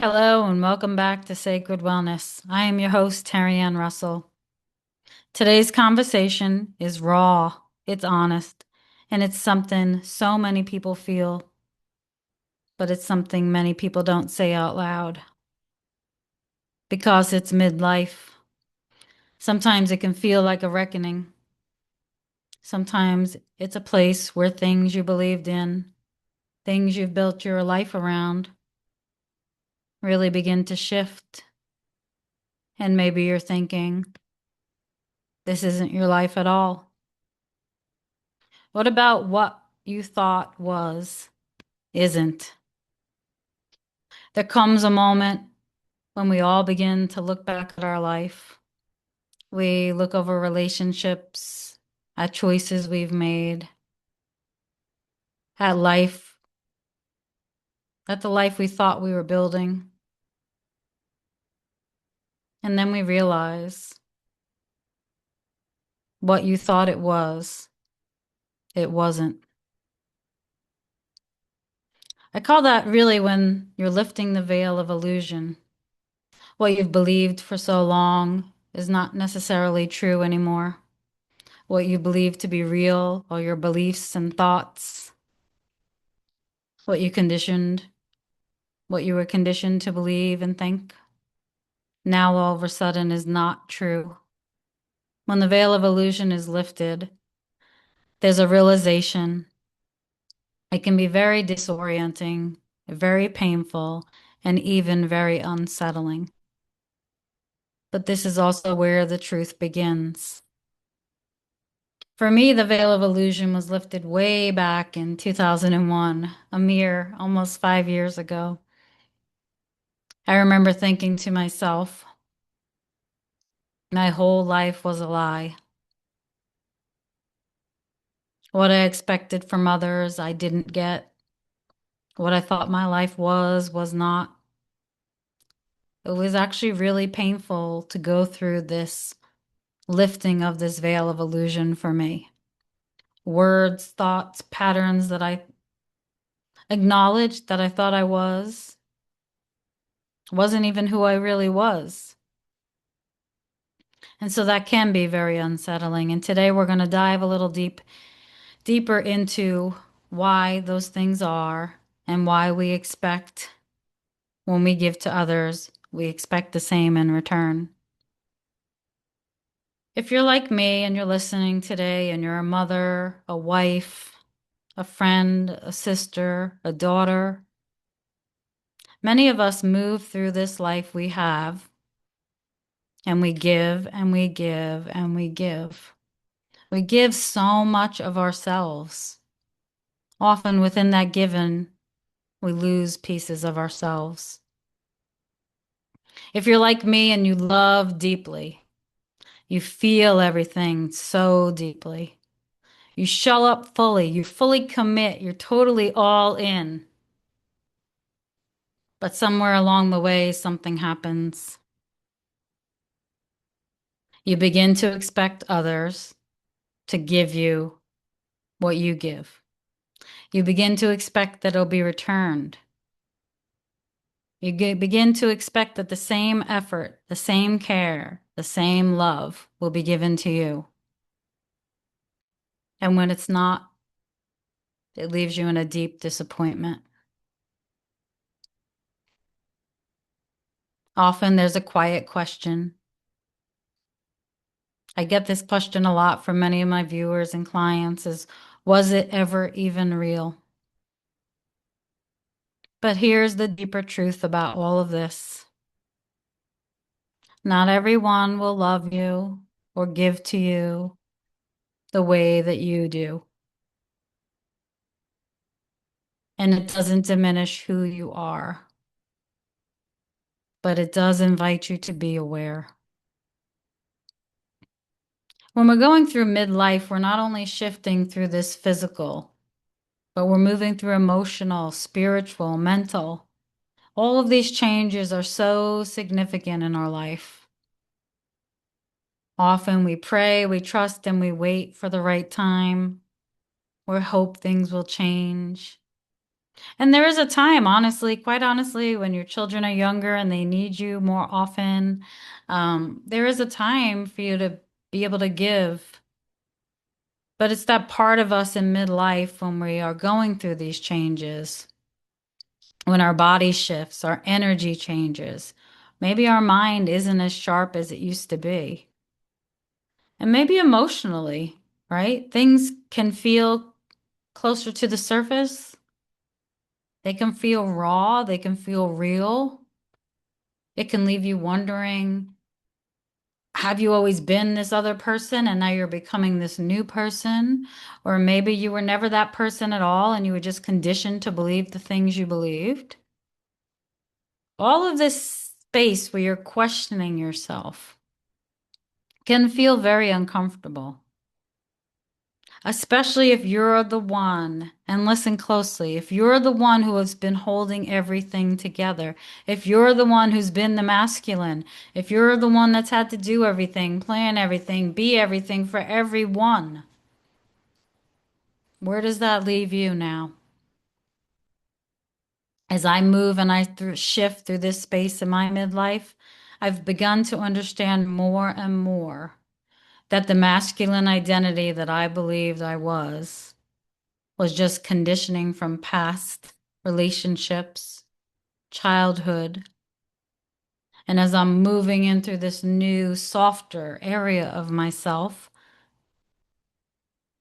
Hello and welcome back to Sacred Wellness. I am your host, Terry Ann Russell. Today's conversation is raw, it's honest, and it's something so many people feel, but it's something many people don't say out loud because it's midlife. Sometimes it can feel like a reckoning. Sometimes it's a place where things you believed in, things you've built your life around, really begin to shift. And maybe you're thinking, this isn't your life at all. What about what you thought was, isn't? There comes a moment when we all begin to look back at our life. We look over relationships, at choices we've made, at life, at the life we thought we were building. And then we realize what you thought it wasn't. I call that really when you're lifting the veil of illusion. What you've believed for so long is not necessarily true anymore. What you believe to be real, or your beliefs and thoughts, what you conditioned, what you were conditioned to believe and think, now all of a sudden is not true. When the veil of illusion is lifted, there's a realization. It can be very disorienting, very painful, and even very unsettling. But this is also where the truth begins. For me, the veil of illusion was lifted way back in 2001, a mere almost 5 years ago. I remember thinking to myself, my whole life was a lie. What I expected from others, I didn't get. What I thought my life was not. It was actually really painful to go through this lifting of this veil of illusion for me. Words, thoughts, patterns that I acknowledged that I thought I wasn't even who I really was. And so that can be very unsettling. And today we're going to dive a little deeper into why those things are and why we expect when we give to others, we expect the same in return. If you're like me and you're listening today and you're a mother, a wife, a friend, a sister, a daughter, many of us move through this life we have and we give and we give and we give. We give so much of ourselves. Often within that given, we lose pieces of ourselves. If you're like me and you love deeply, you feel everything so deeply. You show up fully, you fully commit, you're totally all in. But somewhere along the way, something happens. You begin to expect others to give you what you give. You begin to expect that it'll be returned. Begin to expect that the same effort, the same care, the same love will be given to you. And when it's not, it leaves you in a deep disappointment. Often there's a quiet question. I get this question a lot from many of my viewers and clients is, was it ever even real? But here's the deeper truth about all of this. Not everyone will love you or give to you the way that you do. And it doesn't diminish who you are, but it does invite you to be aware. When we're going through midlife, we're not only shifting through this physical, but we're moving through emotional, spiritual, mental. All of these changes are so significant in our life. Often we pray, we trust, and we wait for the right time. We hope things will change. And there is a time, honestly, quite honestly, when your children are younger and they need you more often, there is a time for you to be able to give. But it's that part of us in midlife when we are going through these changes, when our body shifts, our energy changes. Maybe our mind isn't as sharp as it used to be. And maybe emotionally, right? Things can feel closer to the surface. They can feel raw, they can feel real. It can leave you wondering, have you always been this other person and now you're becoming this new person? Or maybe you were never that person at all and you were just conditioned to believe the things you believed. All of this space where you're questioning yourself can feel very uncomfortable. Especially if you're the one, and listen closely, if you're the one who has been holding everything together, if you're the one who's been the masculine, if you're the one that's had to do everything, plan everything, be everything for everyone, where does that leave you now? As I move and I shift through this space in my midlife, I've begun to understand more and more that the masculine identity that I believed I was just conditioning from past relationships, childhood. And as I'm moving into this new, softer area of myself,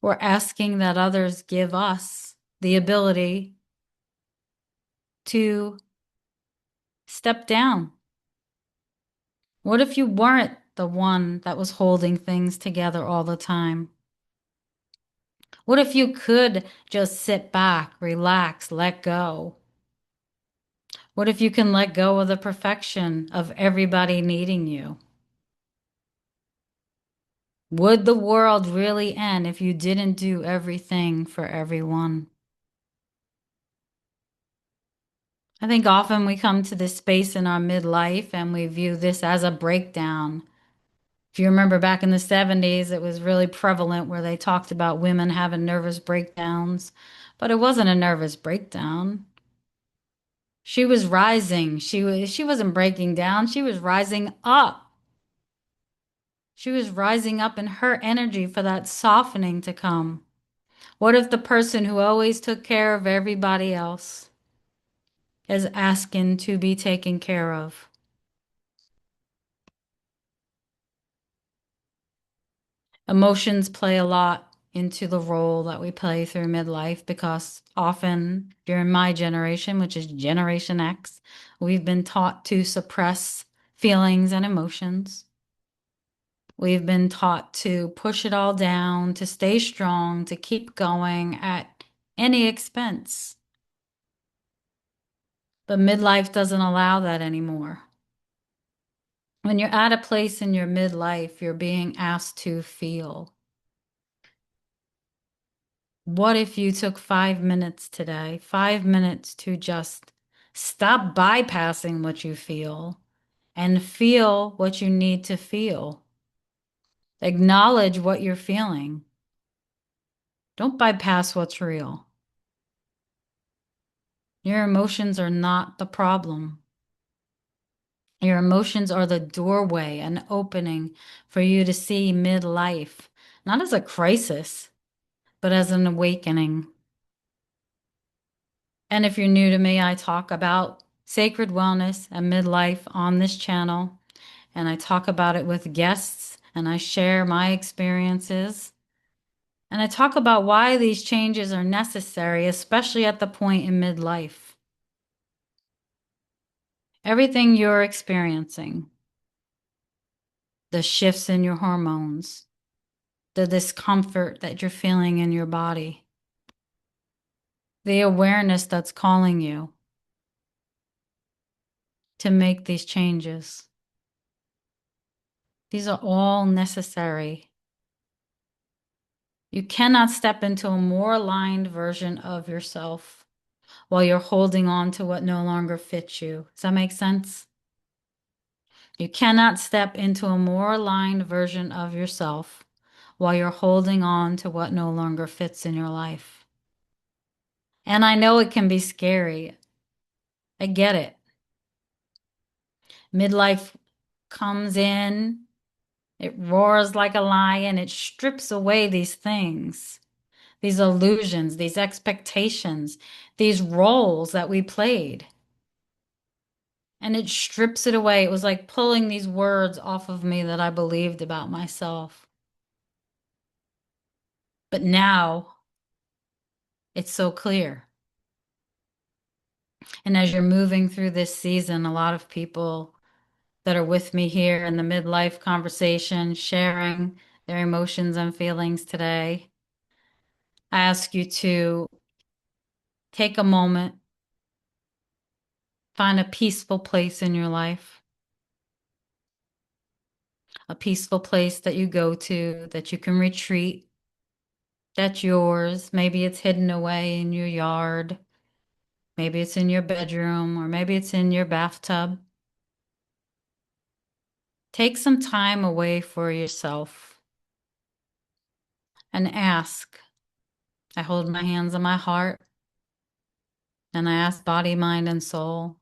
we're asking that others give us the ability to step down. What if you weren't the one that was holding things together all the time? What if you could just sit back, relax, let go? What if you can let go of the perfection of everybody needing you? Would the world really end if you didn't do everything for everyone? I think often we come to this space in our midlife and we view this as a breakdown. If you remember back in the 70s, it was really prevalent where they talked about women having nervous breakdowns, but it wasn't a nervous breakdown. She was rising. She wasn't breaking down. She was rising up. She was rising up in her energy for that softening to come. What if the person who always took care of everybody else is asking to be taken care of? Emotions play a lot into the role that we play through midlife because often during my generation, which is Generation X, we've been taught to suppress feelings and emotions. We've been taught to push it all down, to stay strong, to keep going at any expense. But midlife doesn't allow that anymore. When you're at a place in your midlife, you're being asked to feel. What if you took 5 minutes today, 5 minutes to just stop bypassing what you feel and feel what you need to feel? Acknowledge what you're feeling. Don't bypass what's real. Your emotions are not the problem. Your emotions are the doorway, an opening for you to see midlife, not as a crisis, but as an awakening. And if you're new to me, I talk about sacred wellness and midlife on this channel, and I talk about it with guests, and I share my experiences, and I talk about why these changes are necessary, especially at the point in midlife. Everything you're experiencing, the shifts in your hormones, the discomfort that you're feeling in your body, the awareness that's calling you to make these changes. These are all necessary. You cannot step into a more aligned version of yourself while you're holding on to what no longer fits you. Does that make sense? You cannot step into a more aligned version of yourself while you're holding on to what no longer fits in your life. And I know it can be scary. I get it. Midlife comes in, it roars like a lion, it strips away these things, these illusions, these expectations, these roles that we played. And it strips it away. It was like pulling these words off of me that I believed about myself. But now it's so clear. And as you're moving through this season, a lot of people that are with me here in the midlife conversation, sharing their emotions and feelings today, I ask you to take a moment, find a peaceful place in your life, a peaceful place that you go to, that you can retreat, that's yours. Maybe it's hidden away in your yard. Maybe it's in your bedroom, or maybe it's in your bathtub. Take some time away for yourself and ask. I hold my hands on my heart and I ask body, mind, and soul,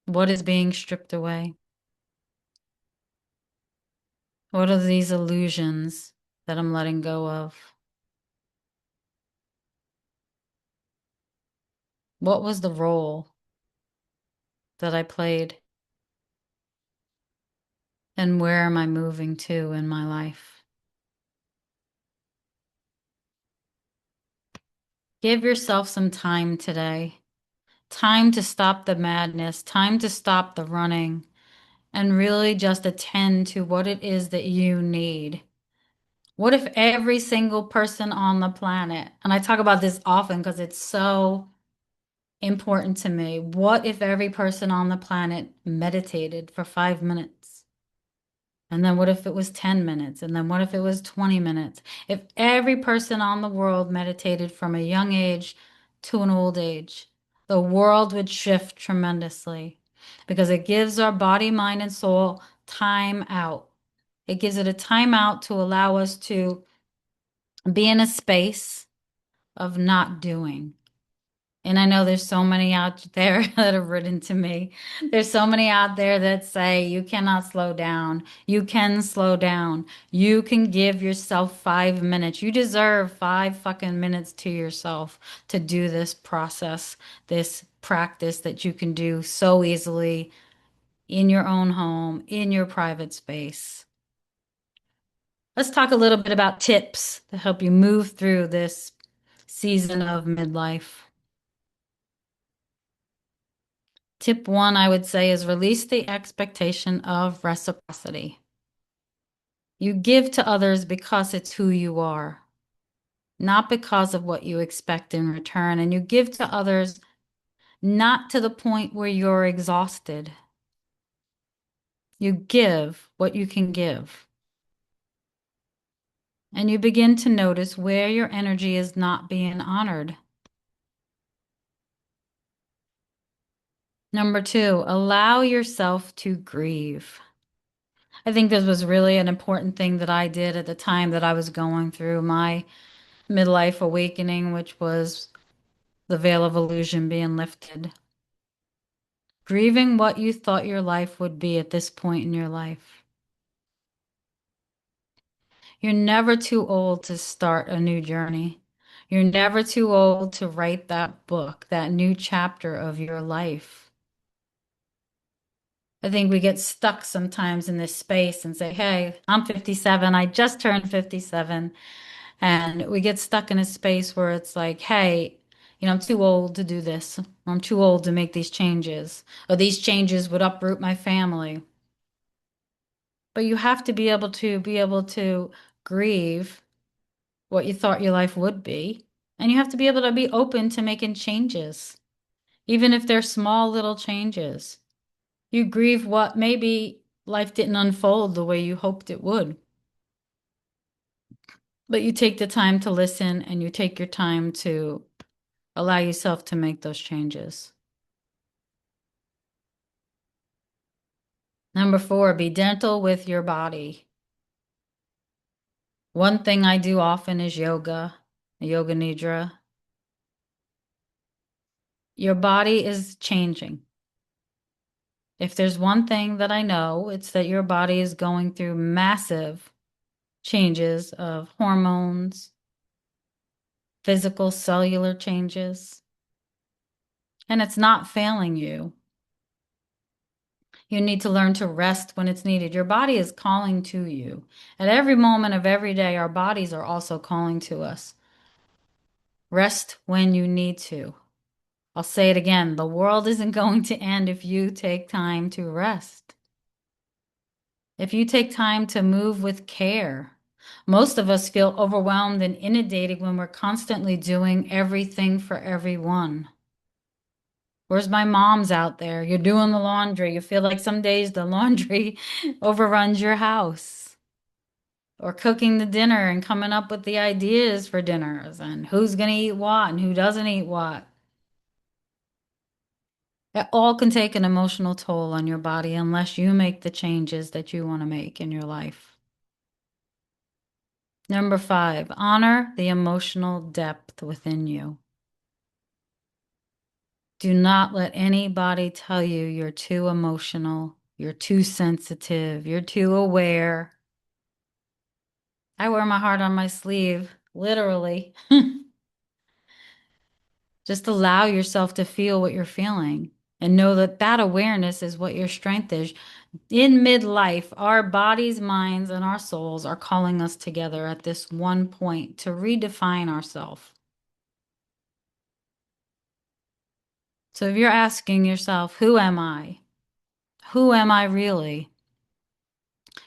what is being stripped away? What are these illusions that I'm letting go of? What was the role that I played? And where am I moving to in my life? Give yourself some time today. Time to stop the madness, time to stop the running, and really just attend to what it is that you need. What if every single person on the planet, and I talk about this often because it's so important to me, what if every person on the planet meditated for 5 minutes? And then what if it was 10 minutes? And then what if it was 20 minutes? If every person on the world meditated from a young age to an old age, the world would shift tremendously because it gives our body, mind, and soul time out. It gives it a time out to allow us to be in a space of not doing. And I know there's so many out there that have written to me. There's so many out there that say you cannot slow down. You can slow down. You can give yourself 5 minutes. You deserve 5 fucking minutes to yourself to do this process, this practice that you can do so easily in your own home, in your private space. Let's talk a little bit about tips to help you move through this season of midlife. Tip one, I would say, is release the expectation of reciprocity. You give to others because it's who you are, not because of what you expect in return. And you give to others not to the point where you're exhausted. You give what you can give. And you begin to notice where your energy is not being honored. Number two, allow yourself to grieve. I think this was really an important thing that I did at the time that I was going through my midlife awakening, which was the veil of illusion being lifted. Grieving what you thought your life would be at this point in your life. You're never too old to start a new journey. You're never too old to write that book, that new chapter of your life. I think we get stuck sometimes in this space and say, hey, I'm 57. I just turned 57. And we get stuck in a space where it's like, hey, I'm too old to do this. Or I'm too old to make these changes. Or these changes would uproot my family. But you have to be able to grieve what you thought your life would be. And you have to be able to be open to making changes, even if they're small little changes. You grieve what maybe life didn't unfold the way you hoped it would. But you take the time to listen and you take your time to allow yourself to make those changes. Number four, be gentle with your body. One thing I do often is yoga, yoga nidra. Your body is changing. If there's one thing that I know, it's that your body is going through massive changes of hormones, physical, cellular changes, and it's not failing you. You need to learn to rest when it's needed. Your body is calling to you. At every moment of every day, our bodies are also calling to us. Rest when you need to. I'll say it again. The world isn't going to end if you take time to rest. If you take time to move with care. Most of us feel overwhelmed and inundated when we're constantly doing everything for everyone. Where's my mom's out there? You're doing the laundry. You feel like some days the laundry overruns your house. Or cooking the dinner and coming up with the ideas for dinners and who's going to eat what and who doesn't eat what. It all can take an emotional toll on your body unless you make the changes that you want to make in your life. Number 5, honor the emotional depth within you. Do not let anybody tell you you're too emotional, you're too sensitive, you're too aware. I wear my heart on my sleeve, literally. Just allow yourself to feel what you're feeling and know that that awareness is what your strength is. In midlife, our bodies, minds, and our souls are calling us together at this one point to redefine ourselves. So if you're asking yourself, who am I? Who am I really?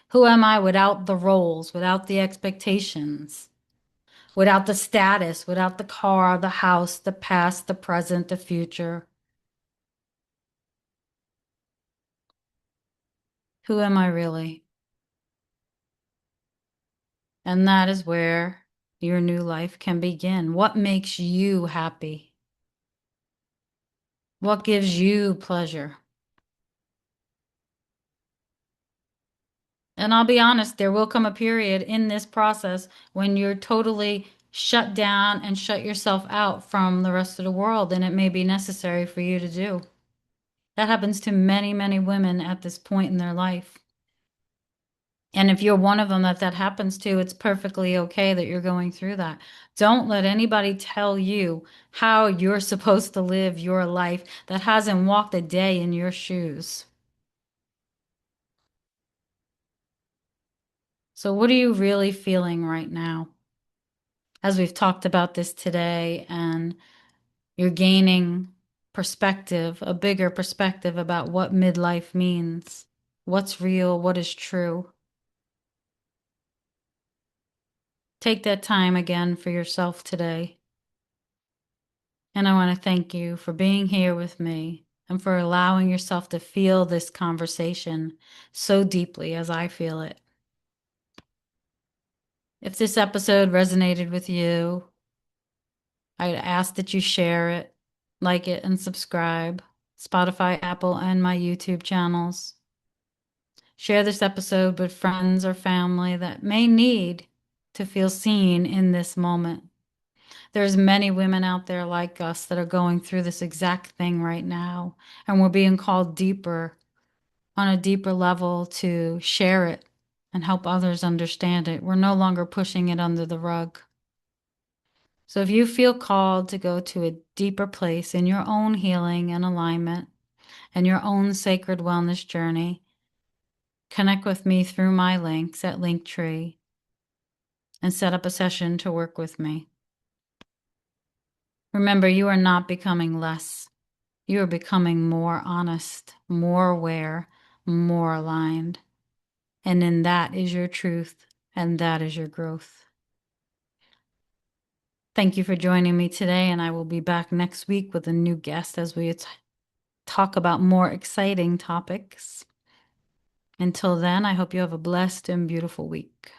Who am I without the roles, without the expectations, without the status, without the car, the house, the past, the present, the future? Who am I really? And that is where your new life can begin. What makes you happy? What gives you pleasure? And I'll be honest, there will come a period in this process when you're totally shut down and shut yourself out from the rest of the world, and it may be necessary for you to do. That happens to many, many women at this point in their life. And if you're one of them that happens to, it's perfectly okay that you're going through that. Don't let anybody tell you how you're supposed to live your life that hasn't walked a day in your shoes. So, what are you really feeling right now? As we've talked about this today, and you're gaining perspective, a bigger perspective about what midlife means, what's real, what is true. Take that time again for yourself today. And I want to thank you for being here with me and for allowing yourself to feel this conversation so deeply as I feel it. If this episode resonated with you, I'd ask that you share it, like it, and subscribe. Spotify, Apple, and my YouTube channels. Share this episode with friends or family that may need to feel seen in this moment. There's many women out there like us that are going through this exact thing right now, and we're being called deeper, on a deeper level, to share it and help others understand it. We're no longer pushing it under the rug. So if you feel called to go to a deeper place in your own healing and alignment and your own sacred wellness journey, connect with me through my links at Linktree and set up a session to work with me. Remember, you are not becoming less. You are becoming more honest, more aware, more aligned. And in that is your truth, and that is your growth. Thank you for joining me today, and I will be back next week with a new guest as we talk about more exciting topics. Until then, I hope you have a blessed and beautiful week.